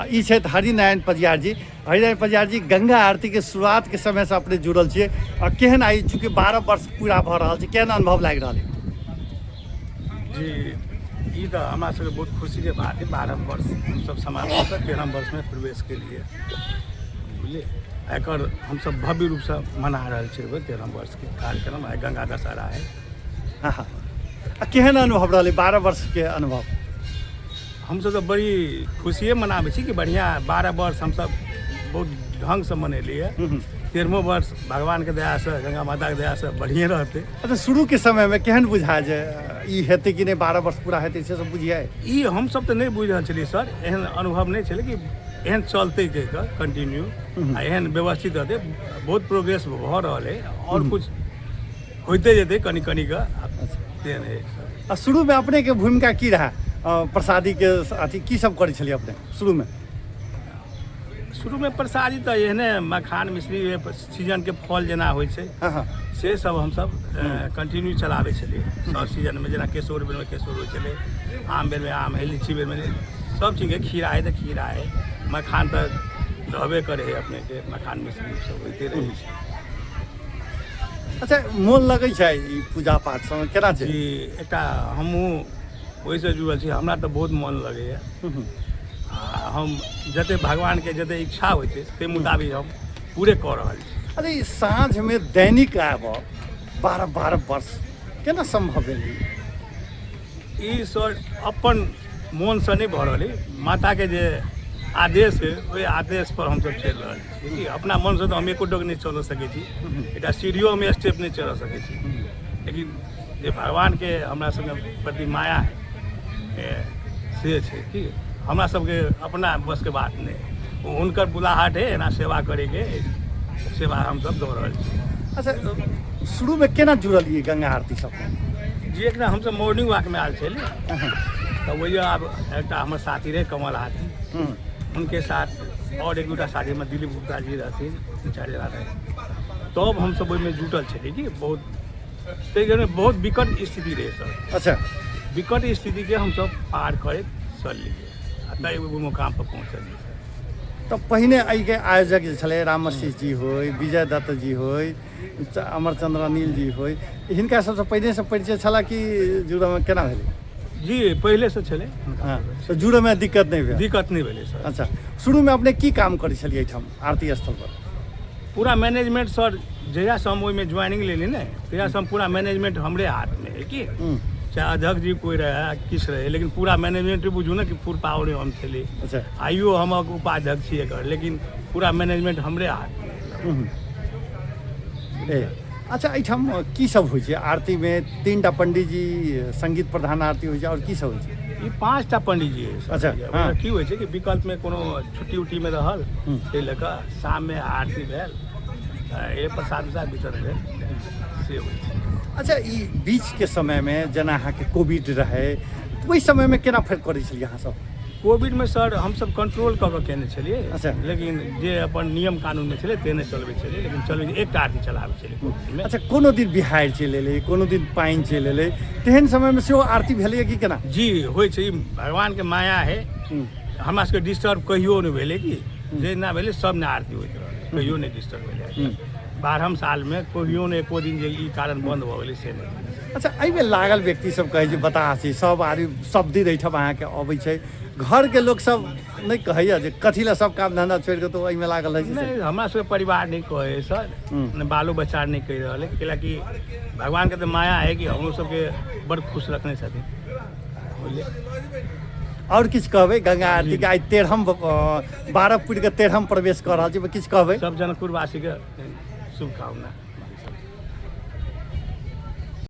ई छथि हरिनारायण पजियार जी। हरिनारायण पजियार जी, गंगा आरती के शुरुआत के समय से अपने जुड़ल छियै और केहन आई चूँकि 12 वर्ष पूरा भऽ रहल छै, केहन अनुभव लागि रहल है? जी, ये तो हमारे सबके बहुत खुशी के बात है। 12 वर्ष हम सब समाप्त होकर 13 वर्ष में प्रवेश के लिए बुझलिए एक हम सब भव्य रूप से मना रहे छे 13 वर्ष के कार्यक्रम है। गंगा दशहरा है। हाँ हाँ, केहन अनुभव रहलै 12 वर्ष के अनुभव? हम सब तो बड़ी खुशिये मनाबे छी कि बढ़िया 12 वर्ष हम सब बहुत ढंग से मनेलिए। 13वां वर्ष भगवान के दया से, गंगा माता के दया से बढ़िया रहते। अच्छा, शुरू के समय में केहन बुझाय जे ई हेतै कि नहीं 12 वर्ष पूरा हेतै से सब बुझिए? ई हम सब तो नहीं बुझ रहल छलिए सर, एहन अनुभव नहीं छले कि एहन चलते के कंटिन्यू आ एहन व्यवस्थित रहते। बहुत प्रोग्रेस भ रहल है और कुछ होते जेते कनी कनी का तेन है सर। आ शुरू में अपने के भूमिका की रहा? प्रसादी के अथी की सब करै छलिए अपने शुरू में? शुरू में प्रसादी तो एहने मखान मिश्री सीजन के फल जेना होइ छै, हाँ हाँ, से सब हम सब कंटिन्यू चलाबे छलिए। सब सीजन में जेना केसौर बेर में केसौर होइ छलै, आम बेर में आम है, लीची बेर में सब चीज के खीरा है तो खीरा है, मखान तो रहबे करे है अपने के, मखान मिश्री सब होते रहे छै। अच्छा, मोन लगै छै ई पूजा पाठ सब केना छै? जी, एकटा हमहूँ ओहिसँ जुड़ल छी, हमरा तो बहुत मन लगैए। हम जते भगवान के जते इच्छा होइ छै ते मुताबिक हम पूरे कऽ रहल छी। अरे ई साँझ में दैनिक आब 12 वर्ष केना संभव भेल? ई सर अपन मन से नहीं भऽ रहल है, माता के जे आदेश है ओहि आदेश पर हम सब चल रहल छी। कि अपना मन से तो हम एको डग नहीं चल सकै छी, एकटा सीढ़ियों में स्टेप नहीं चल सकै छी, लेकिन जे भगवान के हमरा सबके प्रति माया है से छै कि हमरा सबके अपना बस के बात नहीं, हुनकर बुलाहट है ना सेवा करे के, सेवा हम सब दऽ रहल छी। अच्छा, शुरू में केना जुड़ल ये गंगा आरती सब? जी, एक हम सब मॉर्निंग वॉक में आयल छलिए, तो वही अब एक हमर साथी रहे कमल हाथी, उनके साथ और एक दूटा साथी में दिलीप गुप्ता जी रहथिन, 2-4 जना रहे। तब हम सब ओहिमे जुटल छलिए कि बहुत विकट स्थिति रहे सर। अच्छा, विकट स्थिति के हम सब पार करे चलिए तय वो मुकाम पर पहुँचलिए। तो पहिने एहि के आयोजक जे छलै रामवशिष्ठ जी होय, विजय दत्त जी होय, अमरचंद्र अनिल जी होय, हिनका सबसे पहिने से परिचय छला कि जुड़े में केना भेलै? जी, पहले से चले। हाँ, तो जुड़े में दिक्कत नहीं भेल? दिक्कत नहीं भेले सर। अच्छा, शुरू में अपने की काम करै छलिए एहिठाम आरती स्थल पर? पूरा मैनेजमेंट सर, जहिया से हम ओहिमे ज्वाइनिंग लेली ने तहिया से हम पूरा मैनेजमेंट हमरे हाथ में है कि चाहे अध्यक्ष जी कोई रहे किस रहे, लेकिन पूरा मैनेजमेंट बुझू ना कि फुल पावर हम छली। अच्छा, आइयो हम उपाध्यक्ष छियै एकर, लेकिन पूरा मैनेजमेंट हमरे हाथ में है। अच्छा, एहिठाम की सब होइ छै आरती में? 3टा पंडित जी संगीत प्रधान आरती होइ छै और की सब होइ छै? ई 5टा पंडित जी है। अच्छा, हाँ। की होइ छै कि विकल्प में कोनो छुट्टी उट्टी में रहल ताहि लऽ कऽ शाम में आरती भेल, ए प्रसाद उसाद वितरण भेल, से होइ छै। अच्छा, ई बीच के समय में जेना अहाँके कोविड रहे, ओहि समय में केना फेर करै छलिए अहाँ सब? कोविड में सर हम सब कंट्रोल कऽ के केने छलिए। अच्छा, लेकिन जे अपन नियम कानून में छलै तेने चलबै छलिए, लेकिन चलबै एकटा आरती चलाबै छलिए कोविड में। अच्छा, कोनो दिन बिहाड़ि चलि एलै, कोनो दिन पानि चलि एलै, तेहन समय में सेहो आरती भेलैए कि केना? जी, होइ छै, भगवान के माया है। हमरा सबके डिस्टर्ब कहियो नहि भेलै कि जेना भेलै सब ने आरती होइत रहलै, कहियो नहि डिस्टर्ब भेलै। 12 साल में कहियो नहि एको दिन जे ई कारण बंद भऽ गेलै से नहि। अच्छा, एहिमे लागल व्यक्ति सब कहै छै बता छै सब आदमी सब दिन एहिठाम अहाँके अबै छै, घर के लोग सब नहीं कहैया जे कथी ला सब काम धंधा छोड़ के तो एहिमे लागल है? नहीं, हमरा सबके परिवार नहीं कहे सर, ने बालो बच्चा नहीं कह रहा है, कैलाकि भगवान के तो माया है कि हम सबके बड़ खुश रखने छथिन। बोलिए और किछु कहबै? गंगा आरती के आई 13हम 12 पूरी के 13हम प्रवेश कर रहल छै, किछु कहबै? सब जनकपुरवासी के शुभकामना।